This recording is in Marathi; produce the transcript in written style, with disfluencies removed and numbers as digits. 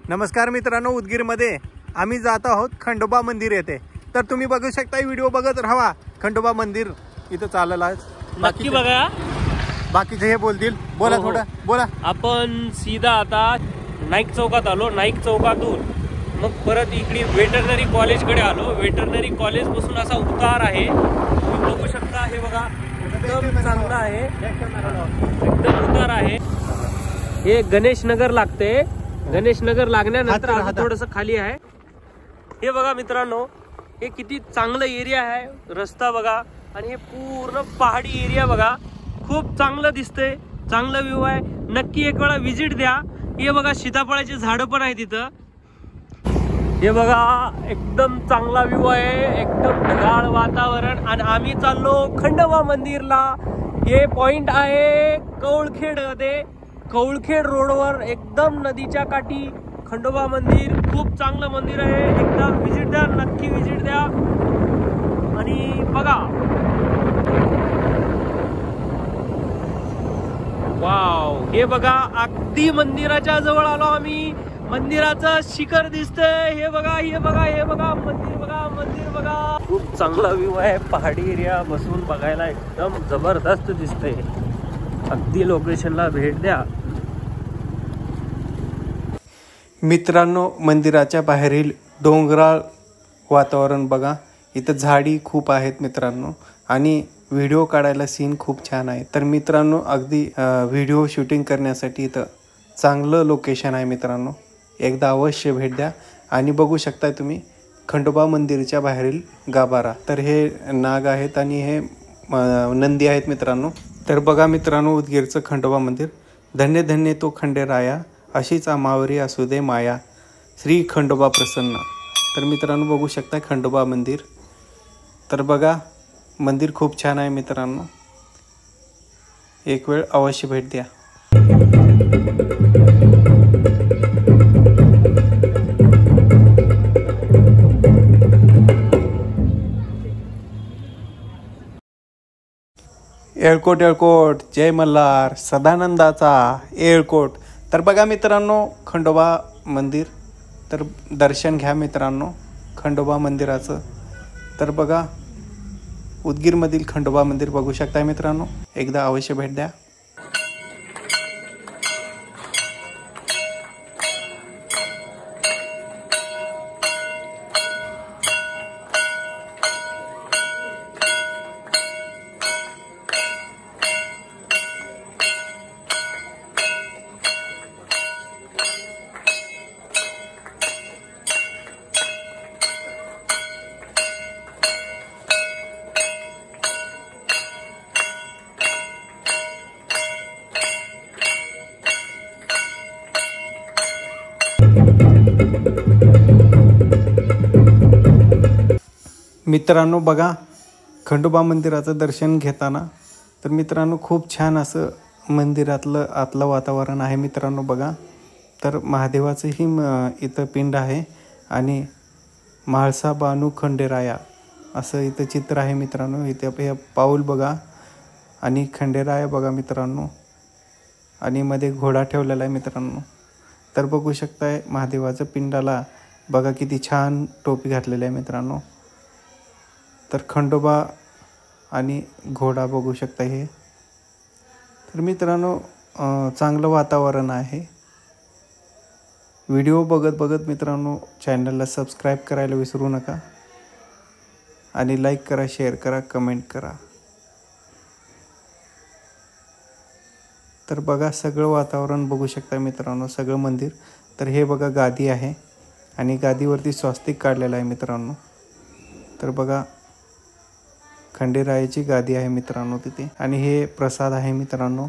नमस्कार मित्रांनो, उदगीरमध्ये आम्ही जात आहोत खंडोबा मंदिर येथे। तर तुम्ही बघू शकता, व्हिडिओ बघत राहा। खंडोबा मंदिर इथं चालला आहे, नक्की बघा। बाकीचे हे बोलतील, बोला थोडं बोला। आपण सीधा आता नाईक चौकात आलो, नाईक चौकातून मग परत इकडे वेटरनरी कॉलेजकडे आलो। वेटरनरी कॉलेज पासून असा उतार आहे, तुम्ही बघू शकता। हे बघा, एकदम चांगला आहे, एकदम उतार आहे। हे गणेश नगर लागते, गणेश नगर लागल्यानंतर थोडस खाली आहे। हे बघा मित्रांनो, हे किती चांगलं एरिया आहे, रस्ता बघा, आणि हे पूर्ण पहाडी एरिया बघा, खूप चांगलं दिसतंय, चांगलं व्ह्यू आहे। नक्की एक वेळा विजिट द्या। हे बघा, सीताफळाची झाडं पण आहे तिथं। हे बघा, एकदम चांगला व्ह्यू आहे, एकदम ढगाळ वातावरण, आणि आम्ही चाललो खंडोबा मंदिरला। हे पॉइंट आहे कौळखेड मध्ये, कौळखेड रोडवर एकदम नदीच्या काठी खंडोबा मंदिर। खूप चांगलं मंदिर आहे, एकदा विजिट द्या, नक्की विजिट द्या आणि बघा। वाव, हे बघा, अगदी मंदिराच्या जवळ आलो आम्ही। मंदिराचं शिखर दिसतंय, हे बघा, हे बघा, हे बघा, मंदिर बघा, मंदिर बघा। खूप चांगला व्ह्यू आहे, पहाडी एरिया बसून बघायला एकदम जबरदस्त दिसतंय। अगदी लोकेशनला भेट द्या मित्रांनो। मंदिराच्या बाहेरील डोंगराळ वातावरण बघा, इथं झाडी खूप आहेत मित्रांनो, आणि व्हिडिओ काढायला सीन खूप छान आहे। तर मित्रांनो, अगदी व्हिडिओ शूटिंग करण्यासाठी इथं चांगलं लोकेशन आहे मित्रांनो, एकदा अवश्य भेट द्या। आणि बघू शकताय तुम्ही खंडोबा मंदिराच्या बाहेरील गाभारा, तर हे नाग आहेत आणि हे नंदी आहेत मित्रांनो। तर बघा मित्रांनो, उदगीरचं खंडोबा मंदिर, धन्य धन्य तो खंडेराया, अशीच आमावरी असू दे माया, श्री खंडोबा प्रसन्न। तर मित्रांनो, बघू शकता खंडोबा मंदिर। तर बघा, मंदिर खूप छान आहे मित्रांनो, एक वेळ अवश्य भेट द्या। येळकोट येळकोट, जय मल्हार, सदानंदाचा येळकोट। तर बघा मित्रांनो, खंडोबा मंदिर, तर दर्शन घ्या मित्रांनो खंडोबा मंदिराचं। तर बघा, उदगीरमधील खंडोबा मंदिर बघू शकताय मित्रांनो, एकदा अवश्य भेट द्या। मित्रांनो बघा, खंडोबा मंदिराचं दर्शन घेताना तर मित्रांनो खूप छान असं मंदिरातलं आतलं वातावरण आहे मित्रांनो बघा। तर महादेवाचंही इथं पिंड आहे, आणि म्हाळसा बानू खंडेराया असं इथं चित्र आहे मित्रांनो। इथे हे पाऊल बघा, आणि खंडेराया बघा मित्रांनो, आणि मध्ये घोडा ठेवलेला आहे मित्रांनो। तर बघू शकताय महादेवाचं पिंडाला बघा किती छान टोपी घातलेली आहे मित्रांनो। तर खंडोबा आणि घोडा बघू शकता हे। तर मित्रांनो, चांगलं वातावरण आहे। व्हिडिओ बघत बघत मित्रांनो चॅनलला सबस्क्राईब करायला विसरू नका, आणि लाईक करा, शेअर करा, कमेंट करा। तर बघा, सगळं वातावरण बघू शकता मित्रांनो, सगळं मंदिर। तर हे बघा गादी आहे, आणि गादीवरती स्वस्तिक काढलेलं आहे मित्रांनो। तर बघा, खंडेरायाची गादी आहे मित्रांनो तिथे, आणि हे प्रसाद आहे मित्रांनो।